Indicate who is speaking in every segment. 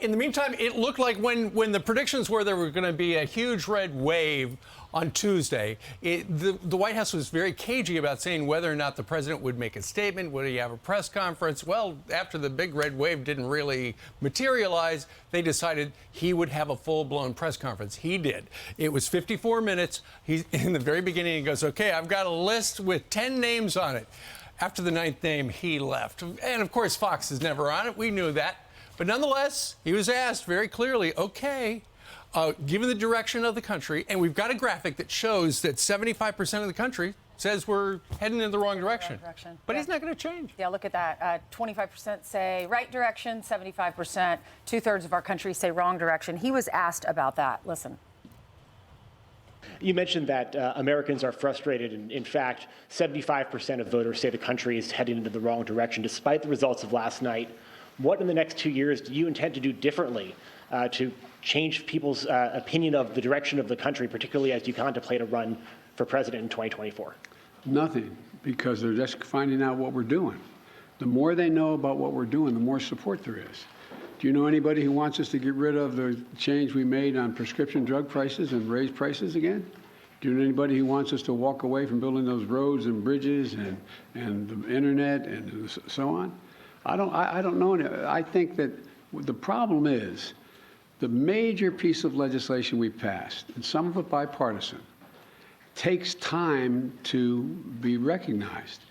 Speaker 1: In the meantime, it looked like when the predictions were there were going to be a huge red wave on Tuesday, the White House was very cagey about saying whether or not the president would make a statement, would he have a press conference. Well, after the big red wave didn't really materialize, they decided he would have a full-blown press conference. He did. It was 54 minutes. In the very beginning, he goes, okay, I've got a list with 10 names on it. After the 9th name, he left. And, of course, Fox is never on it. We knew that. But nonetheless, he was asked very clearly, okay, given the direction of the country, and we've got a graphic that shows that 75% of the country says we're heading in the wrong direction. But he's not going to change.
Speaker 2: Yeah, look at that. 25% say right direction, 75%, two-thirds of our country say wrong direction. He was asked about that. Listen.
Speaker 3: You mentioned that Americans are frustrated, and in fact, 75% of voters say the country is heading into the wrong direction, despite the results of last night. What in the next 2 years do you intend to do differently to change people's opinion of the direction of the country, particularly as you contemplate a run for president in 2024?
Speaker 4: Nothing, because they're just finding out what we're doing. The more they know about what we're doing, the more support there is. Do you know anybody who wants us to get rid of the change we made on prescription drug prices and raise prices again? Do you know anybody who wants us to walk away from building those roads and bridges and the internet and so on? I don't know. I think that the problem is the major piece of legislation we passed, and some of it bipartisan, takes time to be recognized.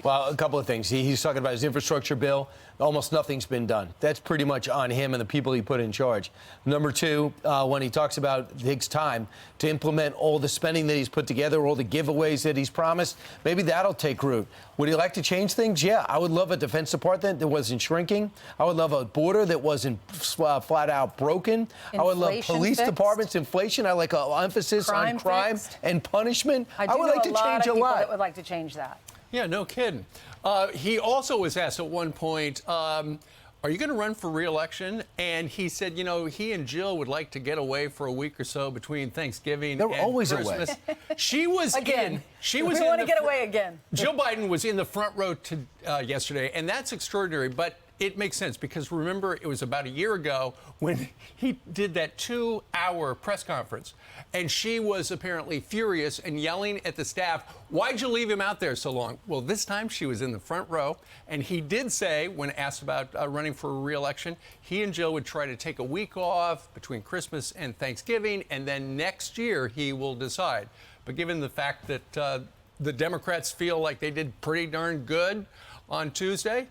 Speaker 5: Well, a couple of things. He's talking about his infrastructure bill. Almost nothing's been done. That's pretty much on him and the people he put in charge. Number two, when he talks about it takes time to implement all the spending that he's put together, all the giveaways that he's promised, maybe that'll take root. Would he like to change things? Yeah, I would love a Defense Department that wasn't shrinking. I would love a border that wasn't flat out broken. I would love police departments, inflation. I like an emphasis on crime and punishment.
Speaker 2: I would like to change a lot. That would like to change that.
Speaker 1: Yeah, no kidding. He also was asked at one point, are you going to run for re-election? And he said, you know, he and Jill would like to get away for a week or so between Thanksgiving and
Speaker 5: always
Speaker 1: Christmas.
Speaker 5: Away.
Speaker 1: She was
Speaker 2: again.
Speaker 1: She was.
Speaker 2: We want to get away again.
Speaker 1: Jill Biden was in the front row yesterday, and that's extraordinary. But it makes sense because remember, it was about a year ago when he did that 2-hour press conference, and she was apparently furious and yelling at the staff, "Why'd you leave him out there so long?" Well, this time she was in the front row, and he did say, when asked about running for a re-election, he and Jill would try to take a week off between Christmas and Thanksgiving, and then next year he will decide. But given the fact that the Democrats feel like they did pretty darn good on Tuesday,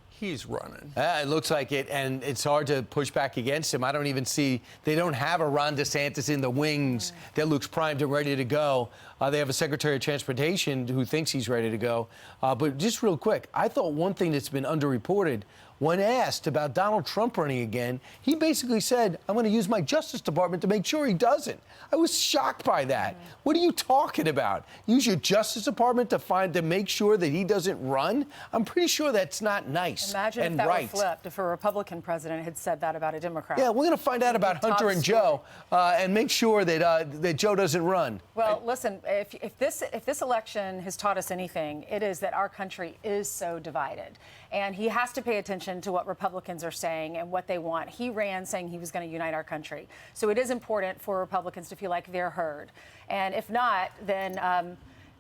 Speaker 1: he's running.
Speaker 5: It looks like it, and it's hard to push back against him. I don't even see, they don't have a Ron DeSantis in the wings that looks primed and ready to go. They have a Secretary of Transportation who thinks he's ready to go. But just real quick, I thought one thing that's been underreported, when asked about Donald Trump running again, he basically said, I'm going to use my Justice Department to make sure he doesn't. I was shocked by that. What are you talking about? Use your Justice Department to make sure that he doesn't run? I'm pretty sure that's not nice.
Speaker 2: Imagine if that were flipped, if a Republican president had said that about a Democrat.
Speaker 5: Yeah, we're going to find out about Hunter and Joe and make sure that Joe doesn't run.
Speaker 2: Well, listen, if this election has taught us anything, it is that our country is so divided. And he has to pay attention to what Republicans are saying and what they want. He ran saying he was going to unite our country. So it is important for Republicans to feel like they're heard. And if not, then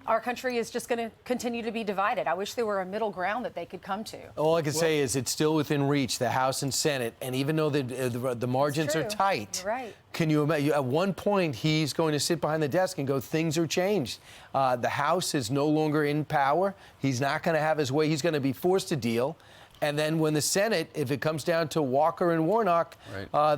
Speaker 2: our country is just going to continue to be divided. I wish there were a middle ground that they could come to.
Speaker 5: All I can say is it's still within reach, the House and Senate. And even though the margins are tight,
Speaker 2: you're right.
Speaker 5: Can you imagine? At one point, he's going to sit behind the desk and go, things are changed. The House is no longer in power. He's not going to have his way. He's going to be forced to deal. And then when the Senate, if it comes down to Walker and Warnock,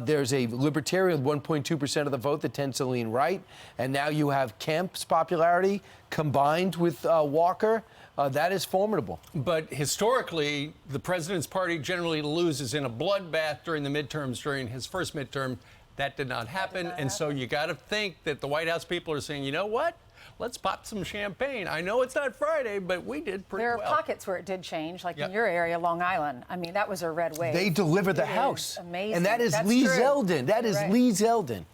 Speaker 5: there's a libertarian, 1.2% of the vote that tends to lean right. And now you have Kemp's popularity combined with Walker. That is formidable.
Speaker 1: But historically, the president's party generally loses in a bloodbath during the midterms, during his first midterm. That did not happen. And so you got to think that the White House people are saying, you know what? Let's pop some champagne. I know it's not Friday, but we did pretty well.
Speaker 2: There are pockets where it did change, like in your area, Long Island. I mean, that was a red wave.
Speaker 5: They delivered the House.
Speaker 2: Amazing.
Speaker 5: And that is Lee Zeldin. That is Lee Zeldin.